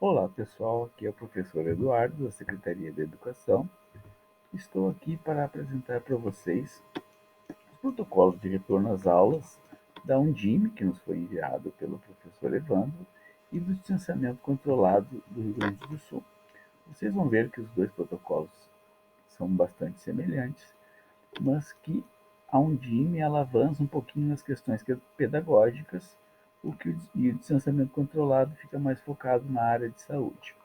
Olá pessoal, aqui é o professor Eduardo, da Secretaria da Educação. Estou aqui para apresentar para vocês os protocolos de retorno às aulas da Undime, que nos foi enviado pelo professor Evandro, e do distanciamento controlado do Rio Grande do Sul. Vocês vão ver que os dois protocolos são bastante semelhantes, mas que a Undime ela avança um pouquinho nas questões pedagógicas, e o distanciamento controlado fica mais focado na área de saúde.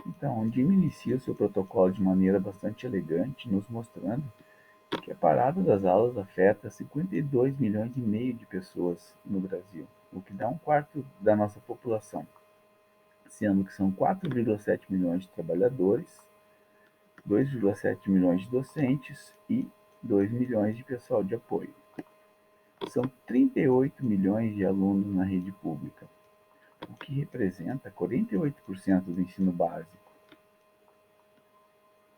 Então, o Jimmy inicia o seu protocolo de maneira bastante elegante, nos mostrando que a parada das aulas afeta 52 milhões e meio de pessoas no Brasil, o que dá um quarto da nossa população, sendo que são 4,7 milhões de trabalhadores, 2,7 milhões de docentes e 2 milhões de pessoal de apoio. São 38 milhões de alunos na rede pública, o que representa 48% do ensino básico,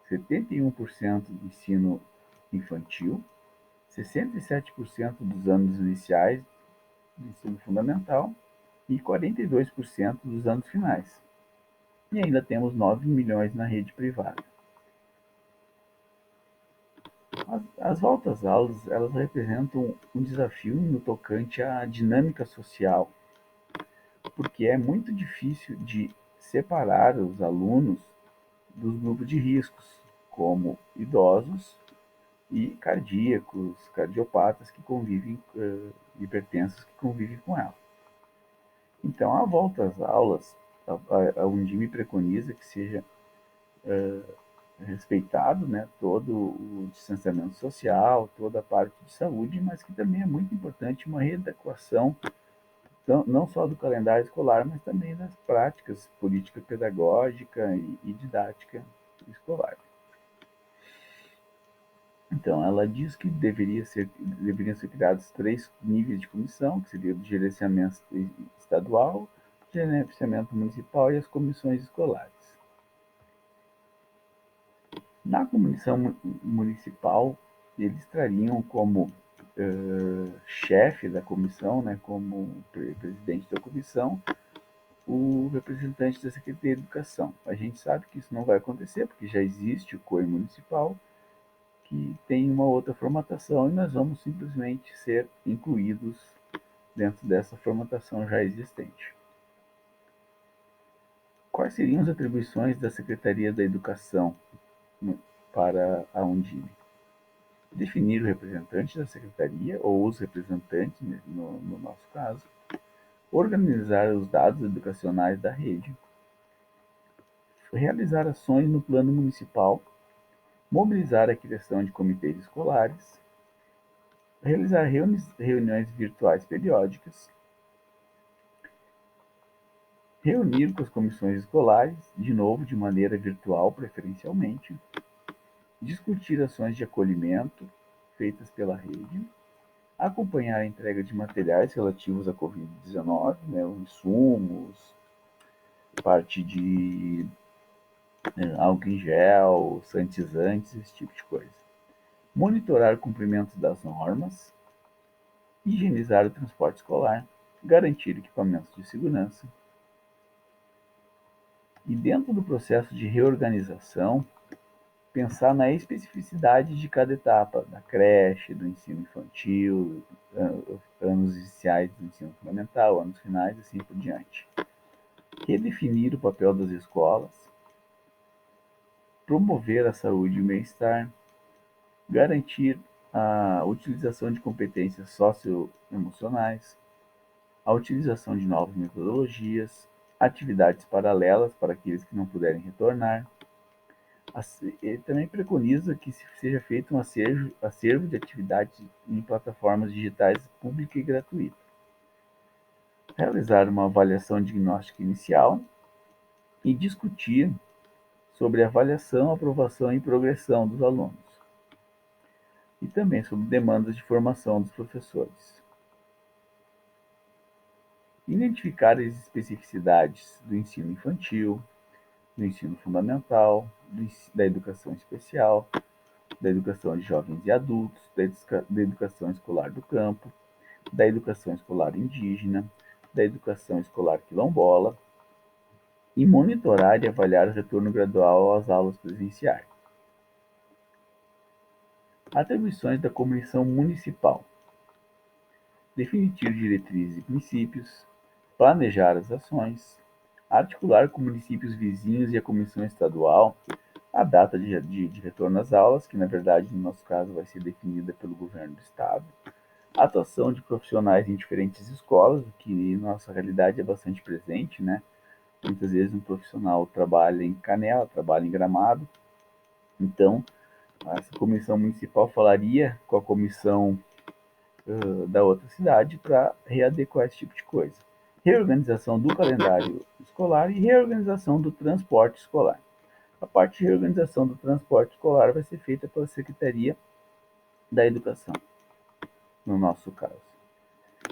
71% do ensino infantil, 67% dos anos iniciais do ensino fundamental e 42% dos anos finais. E ainda temos 9 milhões na rede privada. As voltas às aulas elas representam um desafio no tocante à dinâmica social, porque é muito difícil de separar os alunos dos grupos de riscos, como idosos e cardíacos, cardiopatas que convivem, hipertensos que convivem com ela. Então, a volta às aulas, a Undime preconiza que seja respeitado, né, todo o distanciamento social, toda a parte de saúde, mas que também é muito importante uma readequação, não só do calendário escolar, mas também das práticas política pedagógica e didática escolar. Então, ela diz que deveriam ser criados 3 níveis de comissão, que seria o gerenciamento estadual, gerenciamento municipal e as comissões escolares. Na comissão municipal, eles trariam como chefe da comissão, né, como presidente da comissão, o representante da Secretaria de Educação. A gente sabe que isso não vai acontecer, porque já existe o COI municipal, que tem uma outra formatação e nós vamos simplesmente ser incluídos dentro dessa formatação já existente. Quais seriam as atribuições da Secretaria da Educação para a Undime? Definir o representante da Secretaria, ou os representantes, no nosso caso, organizar os dados educacionais da rede, realizar ações no plano municipal, mobilizar a criação de comitês escolares, realizar reuniões virtuais periódicas, reunir com as comissões escolares, de novo de maneira virtual preferencialmente, discutir ações de acolhimento feitas pela rede, acompanhar a entrega de materiais relativos à Covid-19, né, os insumos, parte de álcool em gel, sanitizantes, esse tipo de coisa. Monitorar o cumprimento das normas, higienizar o transporte escolar, garantir equipamentos de segurança. E dentro do processo de reorganização, pensar na especificidade de cada etapa, da creche, do ensino infantil, anos iniciais do ensino fundamental, anos finais e assim por diante. Redefinir o papel das escolas, promover a saúde e o bem-estar, garantir a utilização de competências socioemocionais, a utilização de novas metodologias, atividades paralelas para aqueles que não puderem retornar. Ele também preconiza que seja feito um acervo de atividades em plataformas digitais pública e gratuita. Realizar uma avaliação diagnóstica inicial e discutir sobre avaliação, aprovação e progressão dos alunos. E também sobre demandas de formação dos professores. Identificar as especificidades do ensino infantil, do ensino fundamental, da educação especial, da educação de jovens e adultos, da educação escolar do campo, da educação escolar indígena, da educação escolar quilombola, e monitorar e avaliar o retorno gradual às aulas presenciais. Atribuições da Comissão Municipal: definir diretrizes e princípios, planejar as ações, articular com municípios vizinhos e a Comissão Estadual a data de retorno às aulas, que na verdade no nosso caso vai ser definida pelo governo do estado, a atuação de profissionais em diferentes escolas, o que na nossa realidade é bastante presente, né? Muitas vezes um profissional trabalha em Canela, trabalha em Gramado, então essa comissão municipal falaria com a comissão da outra cidade para readequar esse tipo de coisa. Reorganização do calendário escolar e reorganização do transporte escolar. A parte de reorganização do transporte escolar vai ser feita pela Secretaria da Educação, no nosso caso.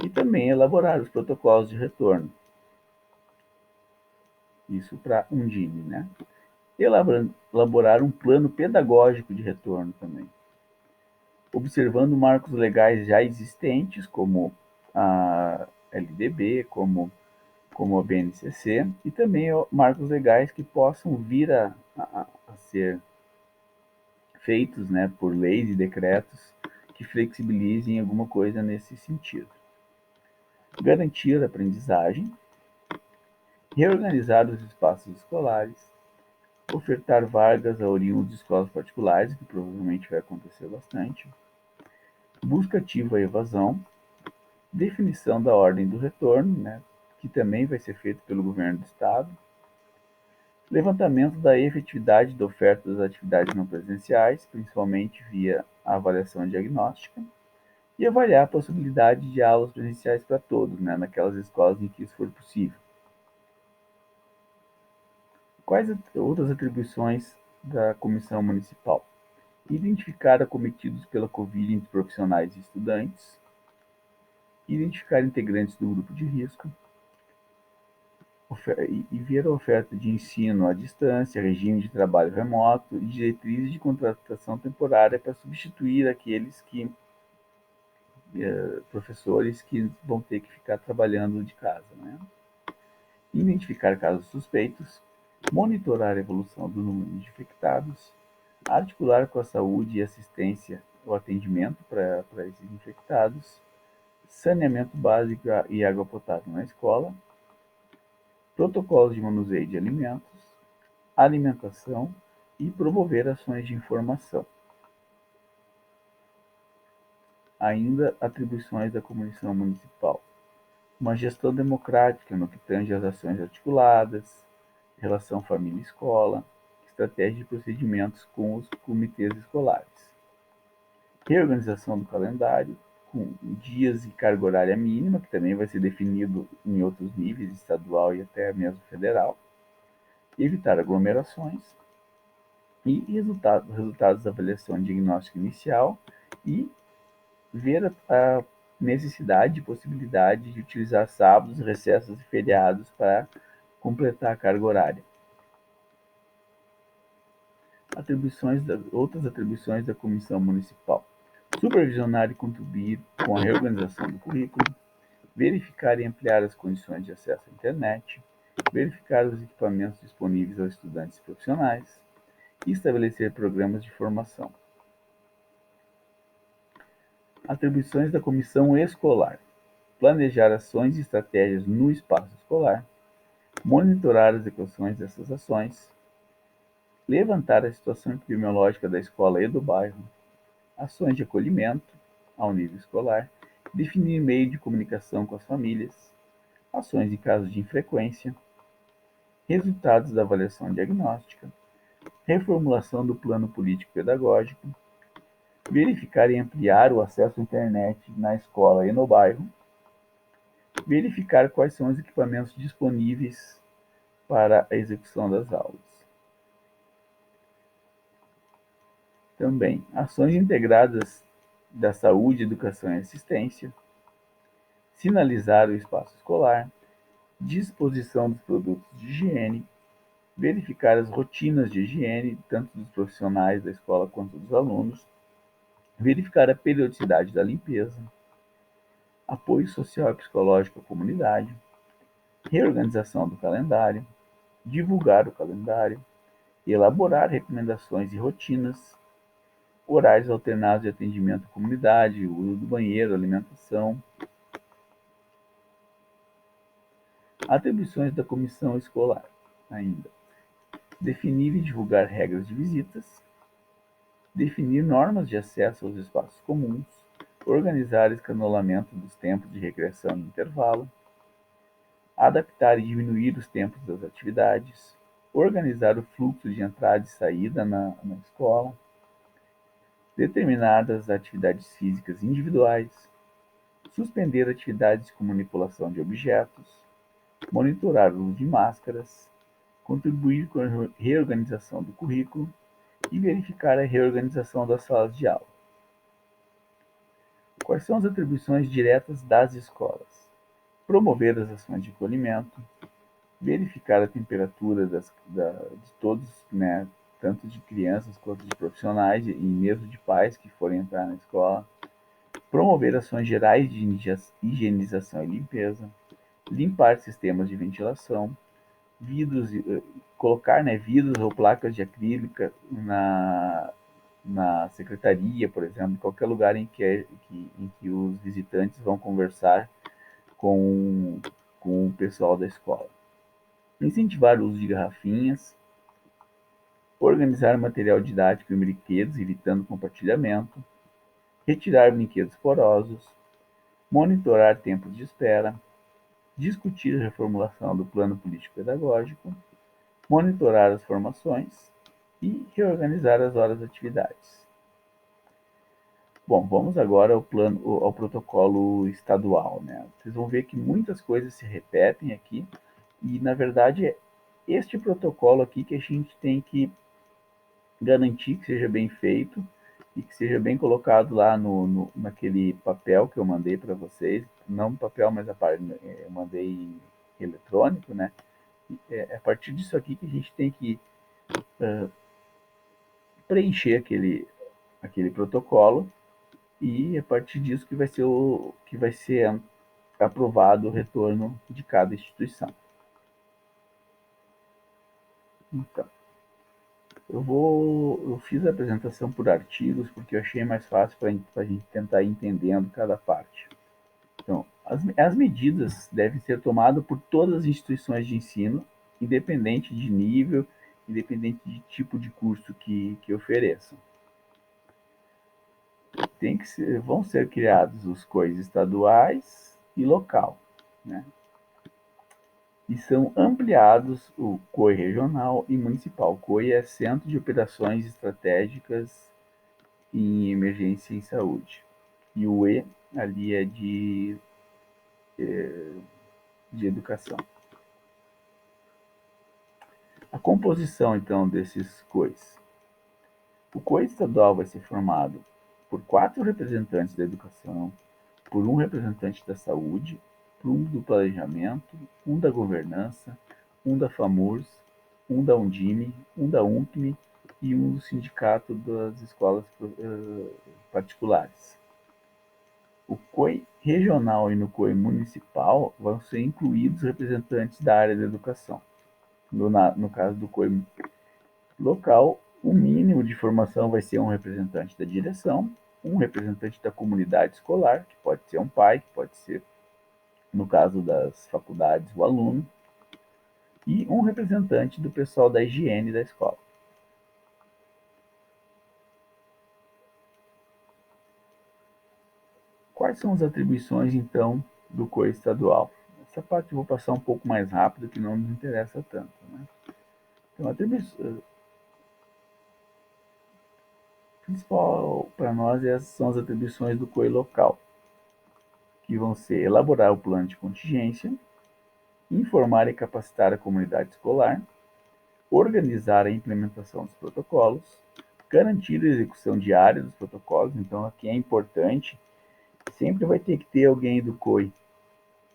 E também elaborar os protocolos de retorno. Isso para Undime, né? Elaborar um plano pedagógico de retorno também. Observando marcos legais já existentes, como a LDB, como a BNCC, e também marcos legais que possam vir a ser feitos, né, por leis e decretos que flexibilizem alguma coisa nesse sentido. Garantir a aprendizagem, reorganizar os espaços escolares, ofertar vagas a oriundos de escolas particulares, que provavelmente vai acontecer bastante, busca ativa e evasão, definição da ordem do retorno, né, que também vai ser feito pelo governo do estado, levantamento da efetividade da oferta das atividades não presenciais, principalmente via a avaliação diagnóstica, e avaliar a possibilidade de aulas presenciais para todos, né, naquelas escolas em que isso for possível. Quais outras atribuições da Comissão Municipal? Identificar acometidos pela Covid entre profissionais e estudantes, identificar integrantes do grupo de risco, e ver a oferta de ensino à distância, regime de trabalho remoto e diretrizes de contratação temporária para substituir aqueles professores que vão ter que ficar trabalhando de casa, né? Identificar casos suspeitos, monitorar a evolução do número de infectados, articular com a saúde e assistência o atendimento para esses infectados, saneamento básico e água potável na escola, protocolos de manuseio de alimentos, alimentação e promover ações de informação. Ainda atribuições da Comissão Municipal: uma gestão democrática no que tange às ações articuladas, relação família-escola, estratégia de procedimentos com os comitês escolares, reorganização do calendário, com dias e carga horária mínima, que também vai ser definido em outros níveis, estadual e até mesmo federal, evitar aglomerações e resultados da avaliação diagnóstica inicial e ver a necessidade e possibilidade de utilizar sábados, recessos e feriados para completar a carga horária. Outras atribuições da Comissão Municipal: supervisionar e contribuir com a reorganização do currículo, verificar e ampliar as condições de acesso à internet, verificar os equipamentos disponíveis aos estudantes profissionais e estabelecer programas de formação. Atribuições da Comissão Escolar: planejar ações e estratégias no espaço escolar, monitorar as execuções dessas ações, levantar a situação epidemiológica da escola e do bairro, ações de acolhimento ao nível escolar, definir meio de comunicação com as famílias, ações em caso de infrequência, resultados da avaliação diagnóstica, reformulação do plano político-pedagógico, verificar e ampliar o acesso à internet na escola e no bairro, verificar quais são os equipamentos disponíveis para a execução das aulas. Também, ações integradas da saúde, educação e assistência, sinalizar o espaço escolar, disposição dos produtos de higiene, verificar as rotinas de higiene, tanto dos profissionais da escola quanto dos alunos, verificar a periodicidade da limpeza, apoio social e psicológico à comunidade, reorganização do calendário, divulgar o calendário, elaborar recomendações e rotinas, horários alternados de atendimento à comunidade, uso do banheiro, alimentação. Atribuições da comissão escolar ainda. Definir e divulgar regras de visitas, definir normas de acesso aos espaços comuns, organizar escalonamento dos tempos de recreação e intervalo, adaptar e diminuir os tempos das atividades, organizar o fluxo de entrada e saída na escola, determinadas atividades físicas individuais, suspender atividades com manipulação de objetos, monitorar o uso de máscaras, contribuir com a reorganização do currículo e verificar a reorganização das salas de aula. Quais são as atribuições diretas das escolas? Promover as ações de acolhimento, verificar a temperatura de todos, né, tanto de crianças quanto de profissionais e mesmo de pais que forem entrar na escola, promover ações gerais de higienização e limpeza, limpar sistemas de ventilação, vidros, colocar, né, vidros ou placas de acrílica na secretaria, por exemplo, em qualquer lugar em que os visitantes vão conversar com, com o pessoal da escola. Incentivar o uso de garrafinhas, organizar material didático e brinquedos, evitando compartilhamento, retirar brinquedos porosos, monitorar tempos de espera, discutir a reformulação do plano político-pedagógico, monitorar as formações e reorganizar as horas de atividades. Bom, vamos agora ao protocolo estadual, né? Vocês vão ver que muitas coisas se repetem aqui e, na verdade, é este protocolo aqui que a gente tem que garantir que seja bem feito e que seja bem colocado lá naquele papel que eu mandei para vocês, não no papel, mas eu mandei eletrônico, né? É a partir disso aqui que a gente tem que preencher aquele protocolo e a partir disso que vai ser aprovado o retorno de cada instituição. Então, eu fiz a apresentação por artigos porque eu achei mais fácil para a gente tentar ir entendendo cada parte. Então, as medidas devem ser tomadas por todas as instituições de ensino, independente de nível, independente de tipo de curso que ofereçam. Vão ser criados os COIs estaduais e local, né? E são ampliados o COI regional e municipal. O COI é Centro de Operações Estratégicas em Emergência em Saúde. E o E ali é de educação. A composição, então, desses COIs. O COI estadual vai ser formado por 4 representantes da educação, por um representante da saúde, por um do planejamento, um da governança, um da FAMURS, um da Undime, um da UNCME e um do sindicato das escolas particulares. O COI regional e no COI municipal vão ser incluídos representantes da área da educação. No caso do COI local, o mínimo de formação vai ser um representante da direção, um representante da comunidade escolar, que pode ser um pai, que pode ser, no caso das faculdades, o aluno, e um representante do pessoal da higiene da escola. Quais são as atribuições, então, do COI estadual? Essa parte eu vou passar um pouco mais rápido, que não nos interessa tanto, né? Então, a atribuição principal para nós são as atribuições do COI local, que vão ser elaborar o plano de contingência, informar e capacitar a comunidade escolar, organizar a implementação dos protocolos, garantir a execução diária dos protocolos. Então, aqui é importante, sempre vai ter que ter alguém do COI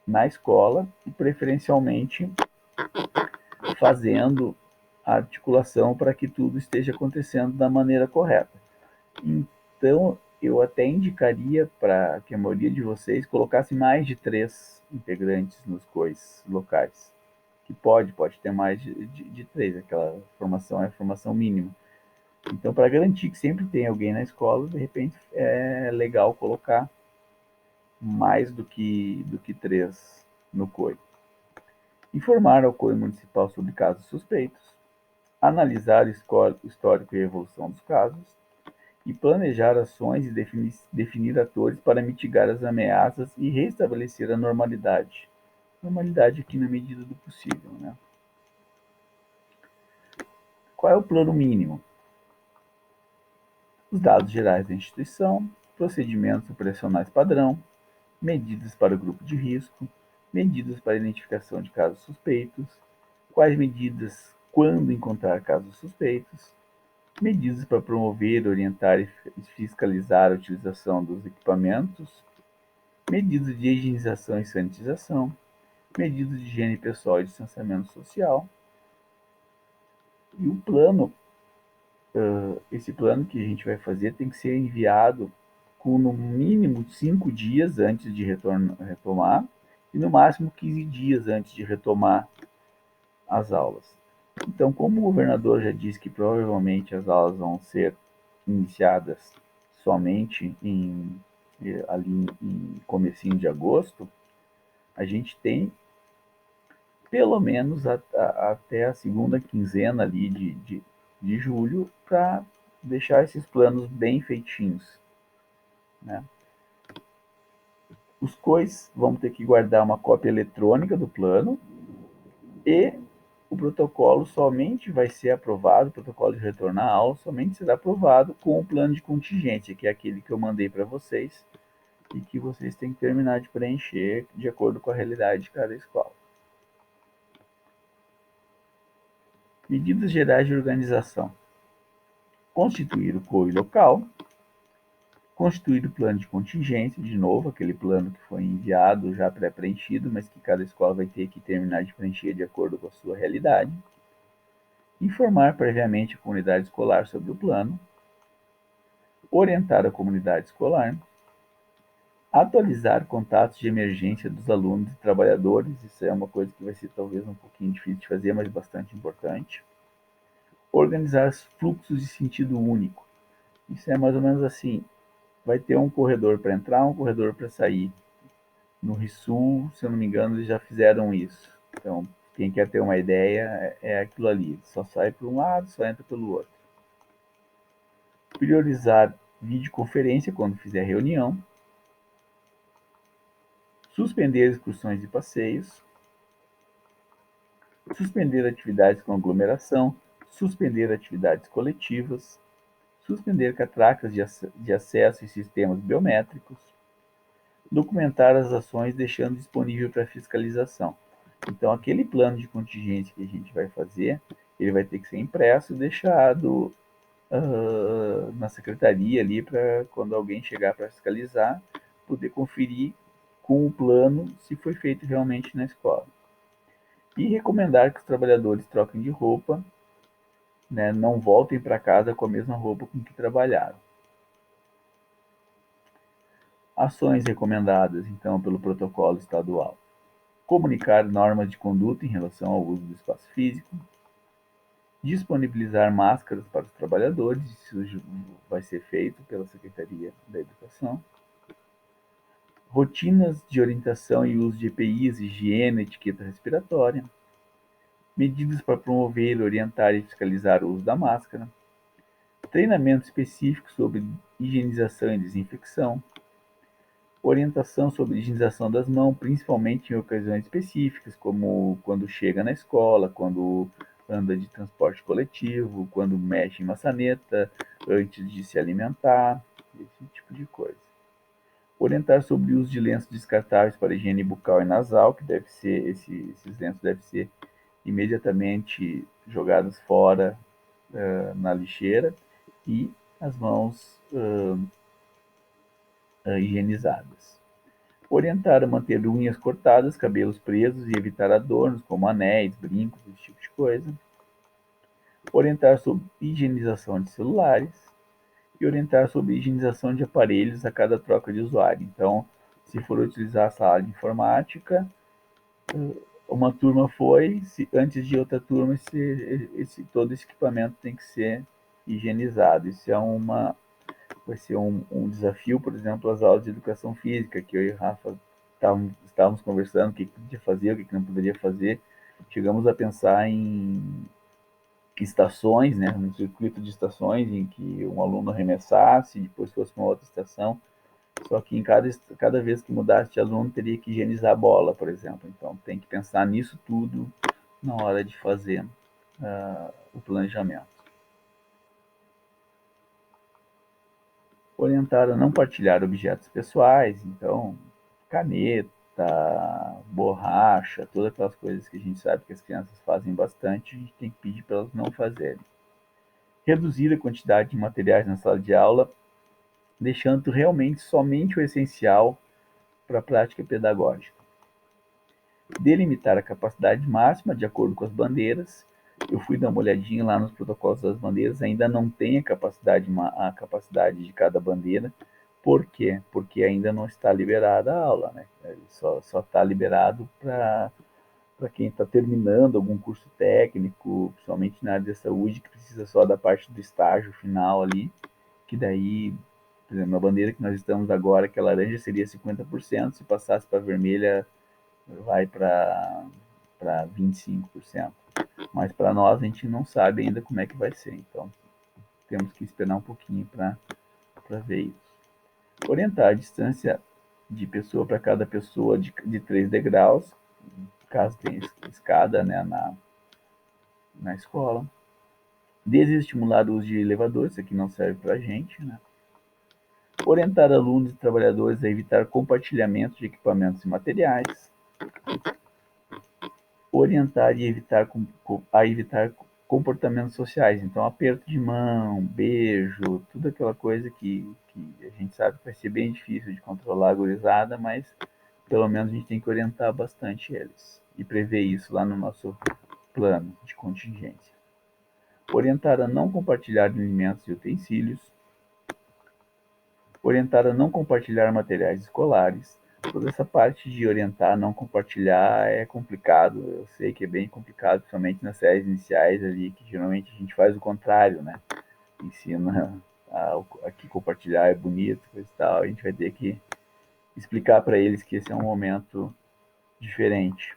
na escola e, preferencialmente, fazendo a articulação para que tudo esteja acontecendo da maneira correta. Então, eu até indicaria para que a maioria de vocês colocasse mais de 3 integrantes nos COIs locais, que pode ter mais de 3, aquela formação é a formação mínima. Então, para garantir que sempre tem alguém na escola, de repente é legal colocar mais do que 3 no COI. Informar ao COI municipal sobre casos suspeitos, analisar o histórico e a evolução dos casos, e planejar ações e definir atores para mitigar as ameaças e restabelecer a normalidade. Normalidade aqui na medida do possível, né? Qual é o plano mínimo? Os dados gerais da instituição, procedimentos operacionais padrão, medidas para o grupo de risco, medidas para identificação de casos suspeitos, quais medidas quando encontrar casos suspeitos, medidas para promover, orientar e fiscalizar a utilização dos equipamentos, medidas de higienização e sanitização, medidas de higiene pessoal e distanciamento social. E o plano, esse plano que a gente vai fazer tem que ser enviado com no mínimo 5 dias antes de retomar e no máximo 15 dias antes de retomar as aulas. Então, como o governador já disse que provavelmente as aulas vão ser iniciadas somente ali em comecinho de agosto, a gente tem pelo menos até a segunda quinzena ali de julho para deixar esses planos bem feitinhos, né? Os COIs vão ter que guardar uma cópia eletrônica do plano e o protocolo somente vai ser aprovado, o protocolo de retorno à aula somente será aprovado com o plano de contingência, que é aquele que eu mandei para vocês e que vocês têm que terminar de preencher de acordo com a realidade de cada escola. Medidas gerais de organização. Constituir o COI local, constituir o plano de contingência, de novo, aquele plano que foi enviado já pré-preenchido, mas que cada escola vai ter que terminar de preencher de acordo com a sua realidade. Informar previamente a comunidade escolar sobre o plano, orientar a comunidade escolar, atualizar contatos de emergência dos alunos e trabalhadores, isso é uma coisa que vai ser talvez um pouquinho difícil de fazer, mas bastante importante. Organizar fluxos de sentido único, isso é mais ou menos assim, vai ter um corredor para entrar, um corredor para sair. No RISU, se eu não me engano, eles já fizeram isso. Então, quem quer ter uma ideia, é aquilo ali, só sai por um lado, só entra pelo outro. Priorizar videoconferência quando fizer reunião, suspender excursões e passeios, suspender atividades com aglomeração, suspender atividades coletivas, suspender catracas de acesso e sistemas biométricos, documentar as ações deixando disponível para fiscalização. Então, aquele plano de contingência que a gente vai fazer, ele vai ter que ser impresso e deixado na secretaria ali para quando alguém chegar para fiscalizar, poder conferir com o plano se foi feito realmente na escola. E recomendar que os trabalhadores troquem de roupa, né, não voltem para casa com a mesma roupa com que trabalharam. Ações recomendadas, então, pelo protocolo estadual. Comunicar normas de conduta em relação ao uso do espaço físico. Disponibilizar máscaras para os trabalhadores, isso vai ser feito pela Secretaria da Educação. Rotinas de orientação e uso de EPIs, higiene, etiqueta respiratória. Medidas para promover, orientar e fiscalizar o uso da máscara. Treinamento específico sobre higienização e desinfecção. Orientação sobre higienização das mãos, principalmente em ocasiões específicas, como quando chega na escola, quando anda de transporte coletivo, quando mexe em maçaneta, antes de se alimentar, esse tipo de coisa. Orientar sobre o uso de lenços descartáveis para higiene bucal e nasal, que deve ser, esses lenços devem ser imediatamente jogados fora na lixeira e as mãos higienizadas. Orientar a manter unhas cortadas, cabelos presos e evitar adornos como anéis, brincos, esse tipo de coisa. Orientar sobre higienização de celulares e orientar sobre higienização de aparelhos a cada troca de usuário. Então, se for utilizar a sala de informática, uma turma foi, antes de outra turma, todo esse equipamento tem que ser higienizado. Isso vai ser um desafio, por exemplo, as aulas de educação física, que eu e o Rafa estávamos conversando, o que podia fazer, o que não poderia fazer. Chegamos a pensar em estações, né, um circuito de estações em que um aluno arremessasse, depois fosse uma outra estação, só que cada vez que mudasse de aluno teria que higienizar a bola, por exemplo. Então tem que pensar nisso tudo na hora de fazer o planejamento. Orientar a não partilhar objetos pessoais, então caneta, borracha, todas aquelas coisas que a gente sabe que as crianças fazem bastante, a gente tem que pedir para elas não fazerem. Reduzir a quantidade de materiais na sala de aula, deixando realmente somente o essencial para a prática pedagógica. Delimitar a capacidade máxima de acordo com as bandeiras. Eu fui dar uma olhadinha lá nos protocolos das bandeiras, ainda não tem a capacidade de cada bandeira. Por quê? Porque ainda não está liberada a aula, né? Só está liberado para quem está terminando algum curso técnico, principalmente na área da saúde, que precisa só da parte do estágio final ali, que daí, por exemplo, na bandeira que nós estamos agora, que é laranja, seria 50%, se passasse para vermelha, vai para 25%. Mas para nós, a gente não sabe ainda como é que vai ser, então temos que esperar um pouquinho para ver isso. Orientar a distância de pessoa para cada pessoa de 3 degraus, caso tenha escada, né, na escola. Desestimular o uso de elevadores, isso aqui não serve para a gente, né? Orientar alunos e trabalhadores a evitar compartilhamento de equipamentos e materiais. Orientar e evitar comportamentos sociais, então aperto de mão, beijo, tudo aquela coisa que a gente sabe que vai ser bem difícil de controlar a gurizada, mas pelo menos a gente tem que orientar bastante eles e prever isso lá no nosso plano de contingência. Orientar a não compartilhar alimentos e utensílios, orientar a não compartilhar materiais escolares. Toda essa parte de orientar, não compartilhar é complicado. Eu sei que é bem complicado, principalmente nas séries iniciais ali, que geralmente a gente faz o contrário, né? Ensina a que compartilhar é bonito, coisa e tal. A gente vai ter que explicar para eles que esse é um momento diferente.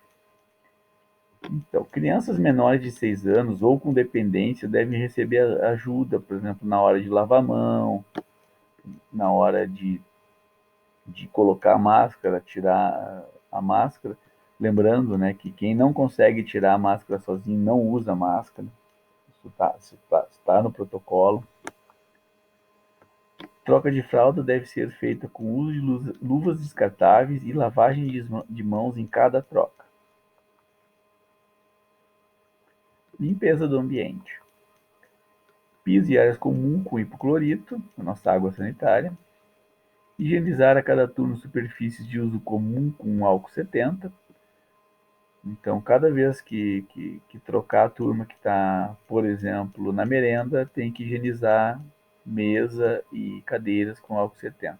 Então, crianças menores de 6 anos ou com dependência devem receber ajuda, por exemplo, na hora de lavar a mão, na hora de colocar a máscara, tirar a máscara. Lembrando, né, que quem não consegue tirar a máscara sozinho não usa máscara. Isso tá no protocolo. Troca de fralda deve ser feita com o uso de luvas descartáveis e lavagem de mãos em cada troca. Limpeza do ambiente. Piso e áreas comuns com hipoclorito, a nossa água sanitária. Higienizar a cada turno superfícies de uso comum com álcool 70. Então, cada vez que trocar a turma que está, por exemplo, na merenda, tem que higienizar mesa e cadeiras com álcool 70.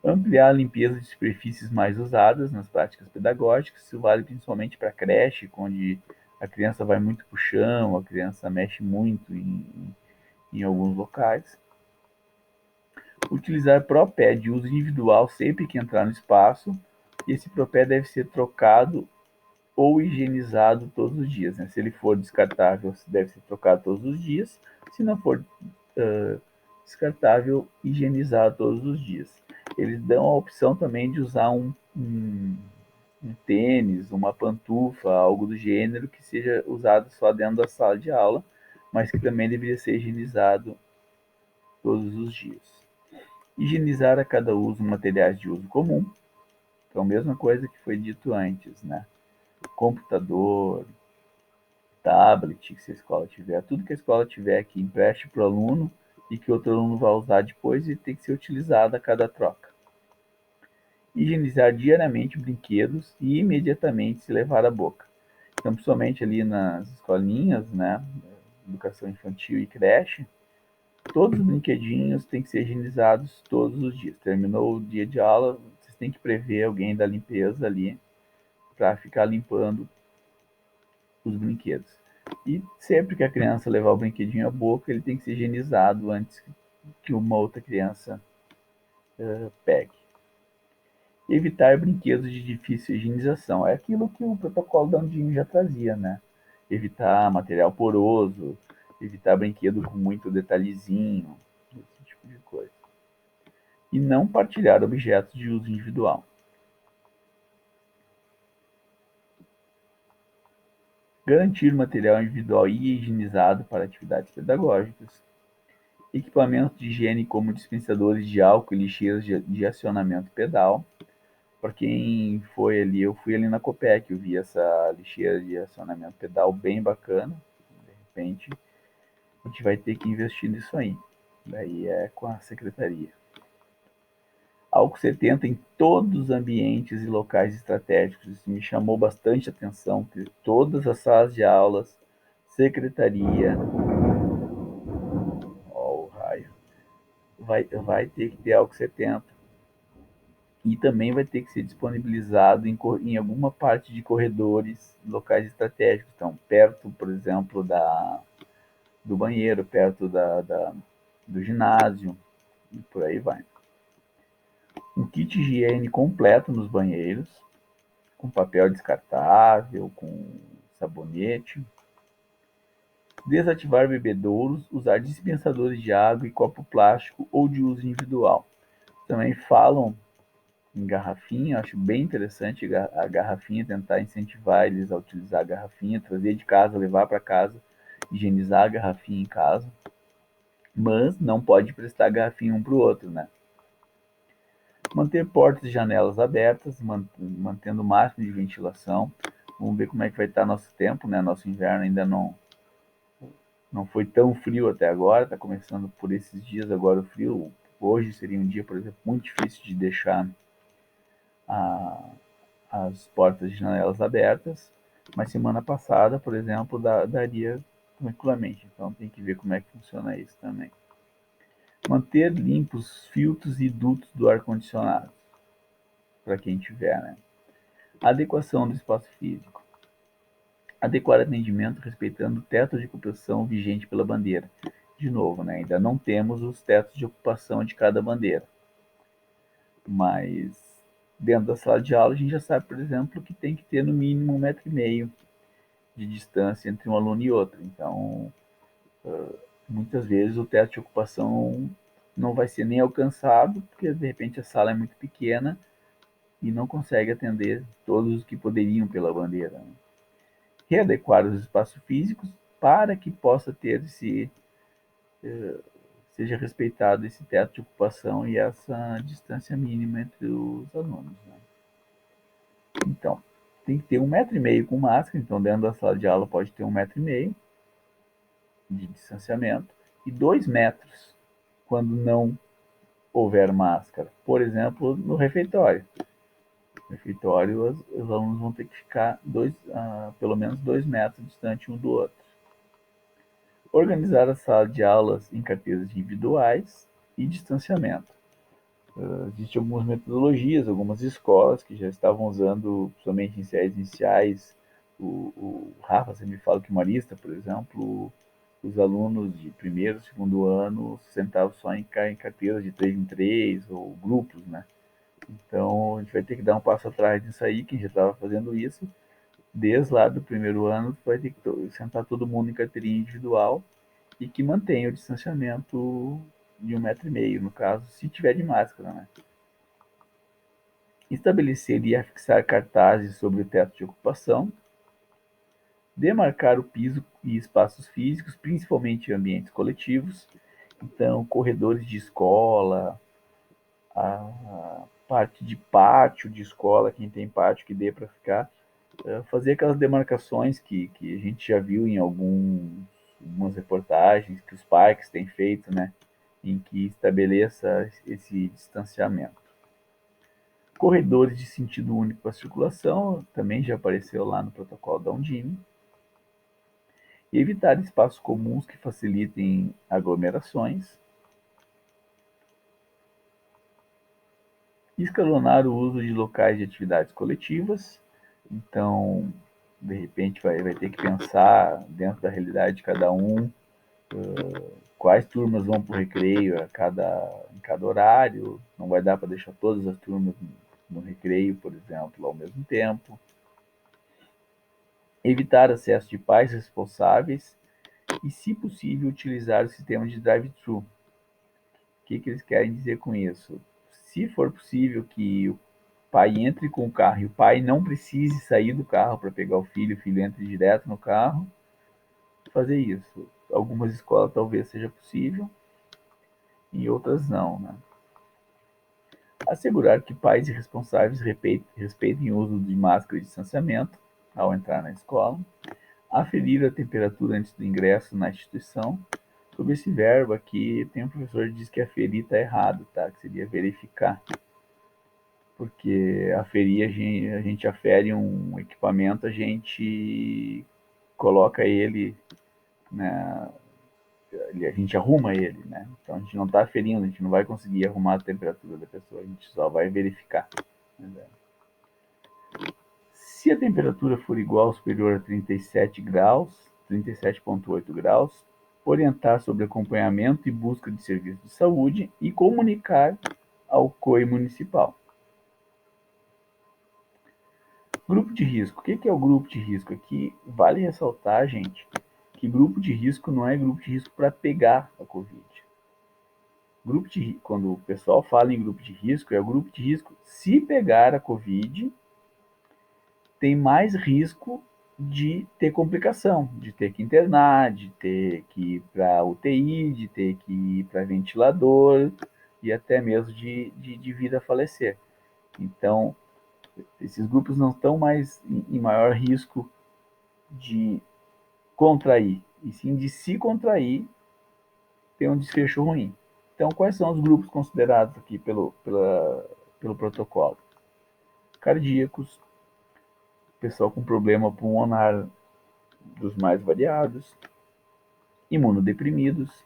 Ampliar a limpeza de superfícies mais usadas nas práticas pedagógicas, isso vale principalmente para creche, onde a criança vai muito para o chão, a criança mexe muito em alguns locais. Utilizar propé de uso individual sempre que entrar no espaço, e esse propé deve ser trocado ou higienizado todos os dias, né? Se ele for descartável, deve ser trocado todos os dias. Se não for descartável, higienizado todos os dias. Eles dão a opção também de usar um tênis, uma pantufa, algo do gênero que seja usado só dentro da sala de aula, mas que também deveria ser higienizado todos os dias. Higienizar a cada uso materiais de uso comum. Então, a mesma coisa que foi dito antes, né? Computador, tablet, se a escola tiver, tudo que a escola tiver que empreste para o aluno e que outro aluno vai usar depois e tem que ser utilizado a cada troca. Higienizar diariamente brinquedos e imediatamente se levar à boca. Então, principalmente ali nas escolinhas, né, educação infantil e creche, todos os brinquedinhos têm que ser higienizados todos os dias. Terminou o dia de aula, vocês têm que prever alguém da limpeza ali para ficar limpando os brinquedos. E sempre que a criança levar o brinquedinho à boca, ele tem que ser higienizado antes que uma outra criança pegue. Evitar brinquedos de difícil higienização. É aquilo que o protocolo da Undime já trazia, né? Evitar material poroso, evitar brinquedo com muito detalhezinho, esse tipo de coisa. E não partilhar objetos de uso individual. Garantir material individual e higienizado para atividades pedagógicas. Equipamentos de higiene como dispensadores de álcool e lixeiras de acionamento pedal. Para quem foi ali, eu fui ali na Copec, eu vi essa lixeira de acionamento pedal bem bacana. De repente, a gente vai ter que investir nisso aí. Daí é com a secretaria. Álcool 70 em todos os ambientes e locais estratégicos. Isso me chamou bastante atenção, que todas as salas de aulas, secretaria, ó, o raio, vai ter que ter álcool 70. E também vai ter que ser disponibilizado em alguma parte de corredores, locais estratégicos. Então, perto, por exemplo, do banheiro, perto do ginásio, e por aí vai. Um kit de higiene completo nos banheiros, com papel descartável, com sabonete. Desativar bebedouros, usar dispensadores de água e copo plástico ou de uso individual. Também falam em garrafinha, acho bem interessante a garrafinha, tentar incentivar eles a utilizar a garrafinha, trazer de casa, levar para casa, higienizar a garrafinha em casa, mas não pode prestar a garrafinha um para o outro, né? Manter portas e janelas abertas, mantendo o máximo de ventilação. Vamos ver como é que vai estar nosso tempo, né? Nosso inverno ainda não foi tão frio até agora, está começando por esses dias agora o frio. Hoje seria um dia, por exemplo, muito difícil de deixar a, as portas e janelas abertas, mas semana passada, por exemplo, daria tranquilamente. Então tem que ver como é que funciona isso também. Manter limpos filtros e dutos do ar-condicionado, para quem tiver, né? Adequação do espaço físico. Adequar atendimento respeitando o teto de ocupação vigente pela bandeira. De novo, né? Ainda não temos os tetos de ocupação de cada bandeira. Mas dentro da sala de aula a gente já sabe, por exemplo, que tem que ter no mínimo 1,5 m de distância entre um aluno e outro. Então, muitas vezes o teto de ocupação não vai ser nem alcançado, porque de repente a sala é muito pequena e não consegue atender todos os que poderiam pela bandeira. Readequar os espaços físicos para que possa ter seja respeitado esse teto de ocupação e essa distância mínima entre os alunos, né? Então, tem que ter 1,5 m com máscara, então dentro da sala de aula pode ter 1,5 m de distanciamento e 2 metros quando não houver máscara. Por exemplo, no refeitório. No refeitório, os alunos vão ter que ficar pelo menos 2 metros distante um do outro. Organizar a sala de aulas em carteiras individuais e distanciamento. Existem algumas metodologias, algumas escolas que já estavam usando, somente em séries iniciais. O Rafa sempre fala que o Marista, por exemplo, os alunos de primeiro, segundo ano sentavam só em carteiras de 3 em 3 ou grupos, né? Então a gente vai ter que dar um passo atrás nisso aí, quem já estava fazendo isso, desde lá do primeiro ano, vai ter que sentar todo mundo em carteirinha individual e que mantenha o distanciamento de 1,5 m, no caso, se tiver de máscara, né? Estabelecer e afixar cartazes sobre o teto de ocupação, demarcar o piso e espaços físicos, principalmente em ambientes coletivos, então corredores de escola, a parte de pátio de escola, quem tem pátio que dê para ficar, fazer aquelas demarcações que a gente já viu em algumas reportagens que os parques têm feito, né, em que estabeleça esse distanciamento. Corredores de sentido único para circulação, também já apareceu lá no protocolo da Undime. E evitar espaços comuns que facilitem aglomerações. Escalonar o uso de locais de atividades coletivas, Então, de repente, vai ter que pensar dentro da realidade de cada um, quais turmas vão para o recreio em cada horário. Não vai dar para deixar todas as turmas no recreio, por exemplo, ao mesmo tempo. Evitar acesso de pais responsáveis e, se possível, utilizar o sistema de drive-thru. O que eles querem dizer com isso? Se for possível que o pai entre com o carro e o pai não precise sair do carro para pegar o filho entre direto no carro, fazer isso. Algumas escolas talvez seja possível, e outras não, né? Assegurar que pais e responsáveis respeitem o uso de máscara e distanciamento ao entrar na escola. Aferir a temperatura antes do ingresso na instituição. Sobre esse verbo aqui, tem um professor que diz que aferir está errado, tá? Que seria verificar. Porque aferir, a gente afere um equipamento, a gente coloca ele, né, a gente arruma ele, né? Então a gente não está aferindo, a gente não vai conseguir arrumar a temperatura da pessoa, a gente só vai verificar. Se a temperatura for igual ou superior a 37 graus, 37,8 graus, orientar sobre acompanhamento e busca de serviços de saúde e comunicar ao COI municipal. Grupo de risco. O que é o grupo de risco? Aqui vale ressaltar, gente, que grupo de risco não é grupo de risco para pegar a Covid. Quando o pessoal fala em grupo de risco, é o grupo de risco se pegar a Covid, tem mais risco de ter complicação, de ter que internar, de ter que ir para UTI, de ter que ir para ventilador e até mesmo de vir a falecer. Então, esses grupos não estão mais em maior risco de contrair, e sim de se contrair, ter um desfecho ruim. Então, quais são os grupos considerados aqui pelo protocolo? Cardíacos, pessoal com problema pulmonar dos mais variados, imunodeprimidos,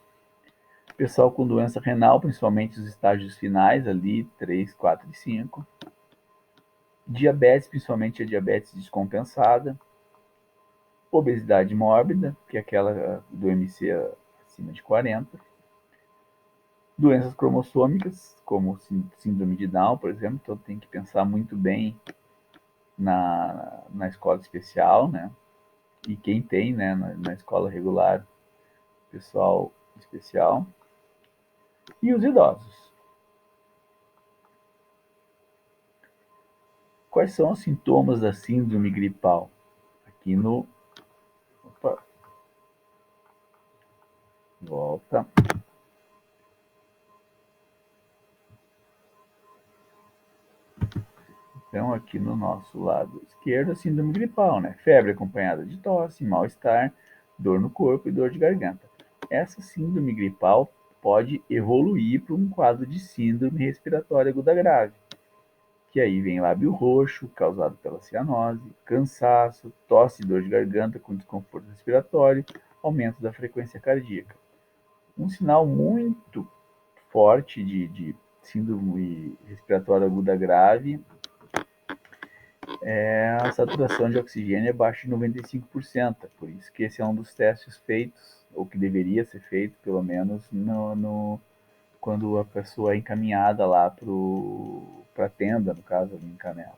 pessoal com doença renal, principalmente os estágios finais, ali 3, 4 e 5, diabetes, principalmente a diabetes descompensada, obesidade mórbida, que é aquela do MC acima de 40, doenças cromossômicas, como síndrome de Down, por exemplo, então tem que pensar muito bem na escola especial, né? E quem tem, né, na escola regular, pessoal especial. E os idosos. Quais são os sintomas da síndrome gripal? Aqui no. Opa, volta. Então, aqui no nosso lado esquerdo, a síndrome gripal, né? Febre acompanhada de tosse, mal-estar, dor no corpo e dor de garganta. Essa síndrome gripal pode evoluir para um quadro de síndrome respiratória aguda grave, que aí vem lábio roxo, causado pela cianose, cansaço, tosse e dor de garganta com desconforto respiratório, aumento da frequência cardíaca. Um sinal muito forte de síndrome respiratória aguda grave a saturação de oxigênio é abaixo de 95%, por isso que esse é um dos testes feitos, ou que deveria ser feito, pelo menos, quando a pessoa é encaminhada lá para a tenda, no caso, ali em Canela.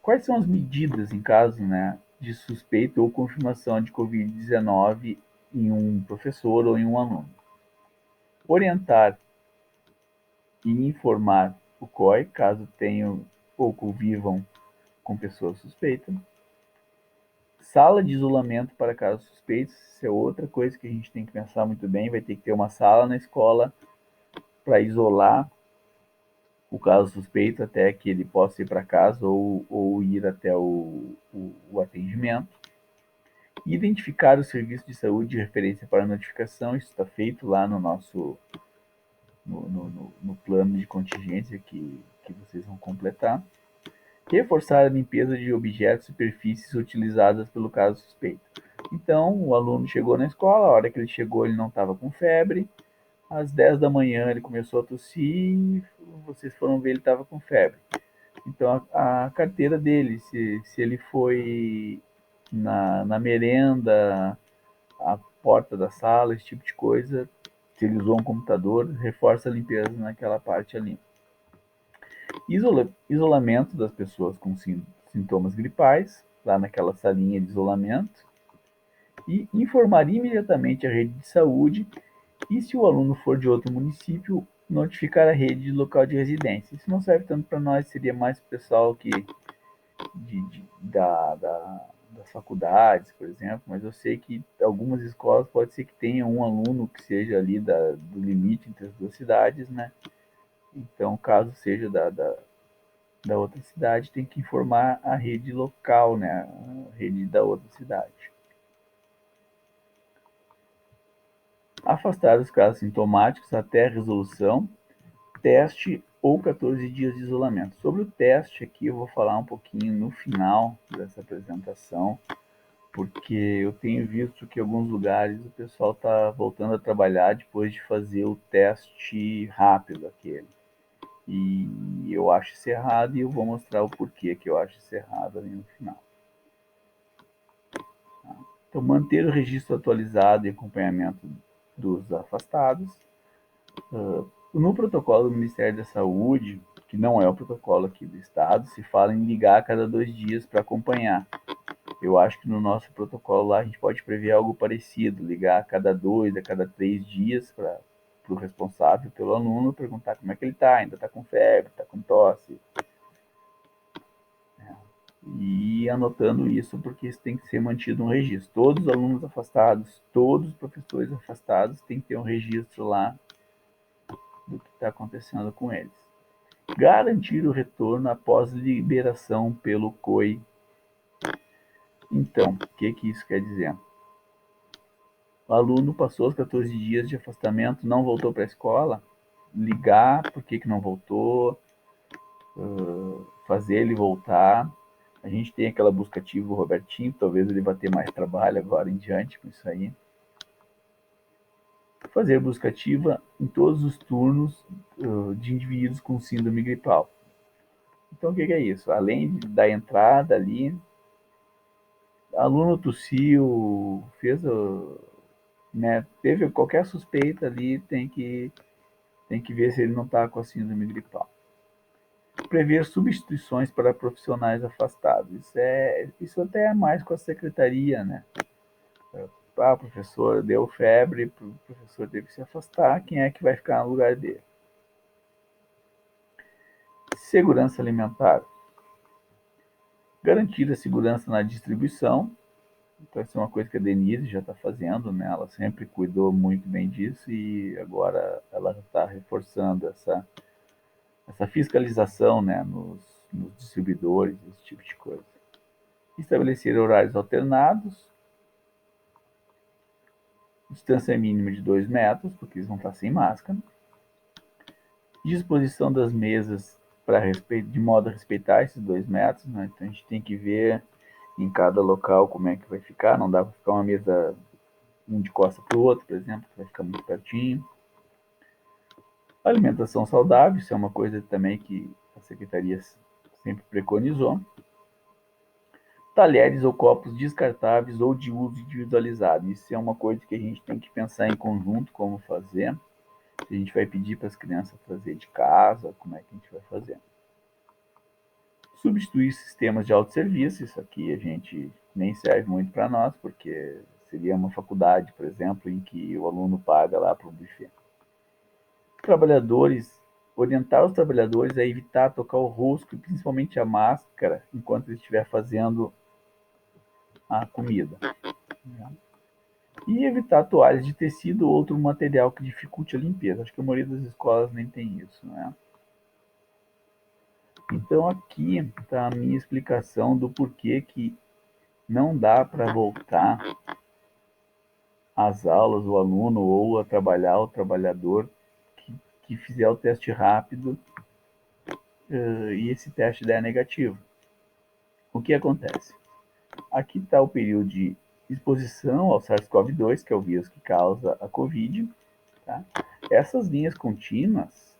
Quais são as medidas em caso, né, de suspeita ou confirmação de Covid-19 em um professor ou em um aluno? Orientar e informar o COI, caso tenham ou convivam com pessoas suspeitas. Sala de isolamento para casos suspeitos, isso é outra coisa que a gente tem que pensar muito bem. Vai ter que ter uma sala na escola para isolar o caso suspeito até que ele possa ir para casa ou ir até o atendimento. Identificar o serviço de saúde de referência para notificação, isso está feito lá no nosso no plano de contingência que vocês vão completar. Reforçar a limpeza de objetos e superfícies utilizadas pelo caso suspeito. Então, o aluno chegou na escola, a hora que ele chegou ele não estava com febre, às 10 da manhã ele começou a tossir, vocês foram ver ele estava com febre. Então, a carteira dele, se ele foi na merenda, a porta da sala, esse tipo de coisa, se ele usou um computador, reforça a limpeza naquela parte ali. Isolamento das pessoas com sintomas gripais, lá naquela salinha de isolamento, e informar imediatamente a rede de saúde e, se o aluno for de outro município, notificar a rede de local de residência. Isso não serve tanto para nós, seria mais para o pessoal que das faculdades, por exemplo, mas eu sei que algumas escolas pode ser que tenha um aluno que seja ali do limite entre as duas cidades, né? Então, caso seja da outra cidade, tem que informar a rede local, né? A rede da outra cidade. Afastar os casos sintomáticos até a resolução, teste ou 14 dias de isolamento. Sobre o teste aqui eu vou falar um pouquinho no final dessa apresentação, porque eu tenho visto que em alguns lugares o pessoal está voltando a trabalhar depois de fazer o teste rápido aquele. E eu acho isso errado e eu vou mostrar o porquê que eu acho isso errado ali no final. Então, manter o registro atualizado e acompanhamento dos afastados. No protocolo do Ministério da Saúde, que não é o protocolo aqui do Estado, se fala em ligar a cada 2 dias para acompanhar. Eu acho que no nosso protocolo lá a gente pode prever algo parecido, ligar a cada 2, a cada 3 dias para o responsável pelo aluno, perguntar como é que ele está, ainda está com febre, está com tosse. E ir anotando isso, porque isso tem que ser mantido um registro. Todos os alunos afastados, todos os professores afastados têm que ter um registro lá do que está acontecendo com eles. Garantir o retorno após liberação pelo COI. Então, o que isso quer dizer? O aluno passou os 14 dias de afastamento, não voltou para a escola, ligar por que não voltou, fazer ele voltar. A gente tem aquela busca ativa, o Robertinho, talvez ele vá ter mais trabalho agora em diante com isso aí. Fazer busca ativa em todos os turnos de indivíduos com síndrome gripal. Então, o que é isso? Além da entrada ali, aluno tossiu, fez, né, teve qualquer suspeita ali, tem que ver se ele não está com a síndrome gripal. Prever substituições para profissionais afastados. Isso até é mais com a secretaria, né? O professor deu febre, o professor teve que se afastar, quem é que vai ficar no lugar dele? Segurança alimentar. Garantir a segurança na distribuição. Então, isso é uma coisa que a Denise já está fazendo, né? Ela sempre cuidou muito bem disso e agora ela está reforçando essa fiscalização, né, nos distribuidores, esse tipo de coisa. Estabelecer horários alternados, distância mínima de 2 metros, porque eles vão estar sem máscara, disposição das mesas de modo a respeitar esses 2 metros, né? Então a gente tem que ver em cada local como é que vai ficar, não dá para ficar uma mesa um de costa para o outro, por exemplo, que vai ficar muito pertinho. Alimentação saudável, isso é uma coisa também que a secretaria sempre preconizou. Talheres ou copos descartáveis ou de uso individualizado. Isso é uma coisa que a gente tem que pensar em conjunto como fazer. Se a gente vai pedir para as crianças trazer de casa, como é que a gente vai fazer. Substituir sistemas de autosserviço, isso aqui a gente nem serve muito para nós, porque seria uma faculdade, por exemplo, em que o aluno paga lá para o buffet. Trabalhadores, orientar os trabalhadores a evitar tocar o rosto e principalmente a máscara enquanto ele estiver fazendo a comida. E evitar toalhas de tecido ou outro material que dificulte a limpeza. Acho que a maioria das escolas nem tem isso, né? Então aqui está a minha explicação do porquê que não dá para voltar às aulas o aluno ou a trabalhar o trabalhador que fizer o teste rápido e esse teste der negativo. O que acontece? Aqui está o período de exposição ao SARS-CoV-2, que é o vírus que causa a COVID. Tá? Essas linhas contínuas,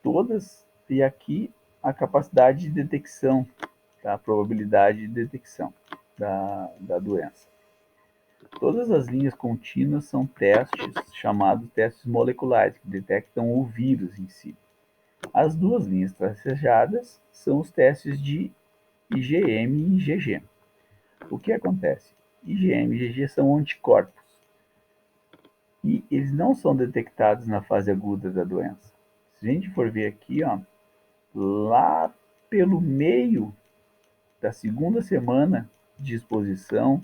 todas, e aqui a capacidade de detecção, tá? A probabilidade de detecção da doença. Todas as linhas contínuas são testes chamados testes moleculares, que detectam o vírus em si. As duas linhas tracejadas são os testes de IgM e IgG. O que acontece? IgM e IgG são anticorpos e eles não são detectados na fase aguda da doença. Se a gente for ver aqui, ó, lá pelo meio da segunda semana de exposição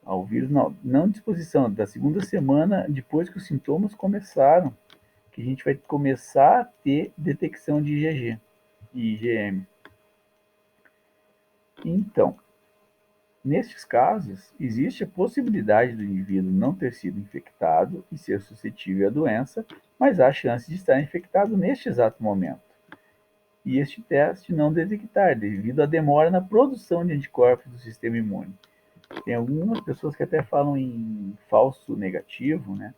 ao vírus, não de exposição, da segunda semana depois que os sintomas começaram, que a gente vai começar a ter detecção de IgG e IgM. Então, nestes casos, existe a possibilidade do indivíduo não ter sido infectado e ser suscetível à doença, mas há chance de estar infectado neste exato momento. E este teste não detectar, devido à demora na produção de anticorpos do sistema imune. Tem algumas pessoas que até falam em falso negativo, né?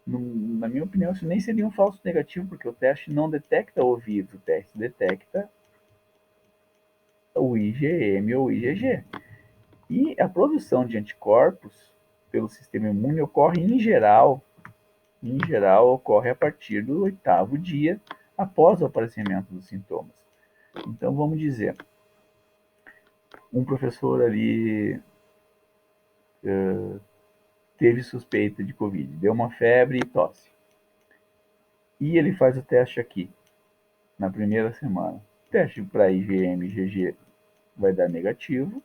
Na minha opinião, isso nem seria um falso negativo, porque o teste não detecta o vírus, o teste detecta o IgM ou IgG. E a produção de anticorpos pelo sistema imune ocorre em geral ocorre a partir do 8º dia após o aparecimento dos sintomas. Então vamos dizer, um professor ali teve suspeita de Covid, deu uma febre e tosse. E ele faz o teste aqui, na primeira semana. O teste para IgM e IgG vai dar negativo,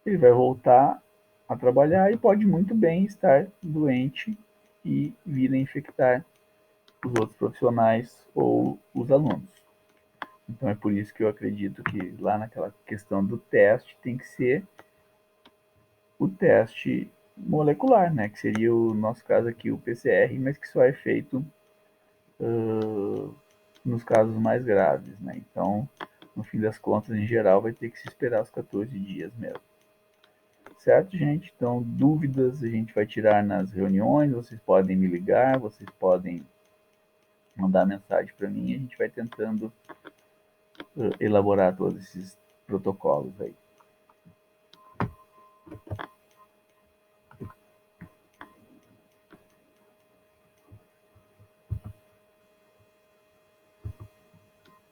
ele vai voltar a trabalhar e pode muito bem estar doente e vir a infectar os outros profissionais ou os alunos. Então é por isso que eu acredito que lá naquela questão do teste tem que ser o teste molecular, né? Que seria o nosso caso aqui o PCR, mas que só é feito nos casos mais graves, né? Então, no fim das contas, em geral, vai ter que se esperar os 14 dias mesmo. Certo, gente? Então, dúvidas a gente vai tirar nas reuniões, vocês podem me ligar, vocês podem mandar mensagem para mim e a gente vai tentando elaborar todos esses protocolos aí.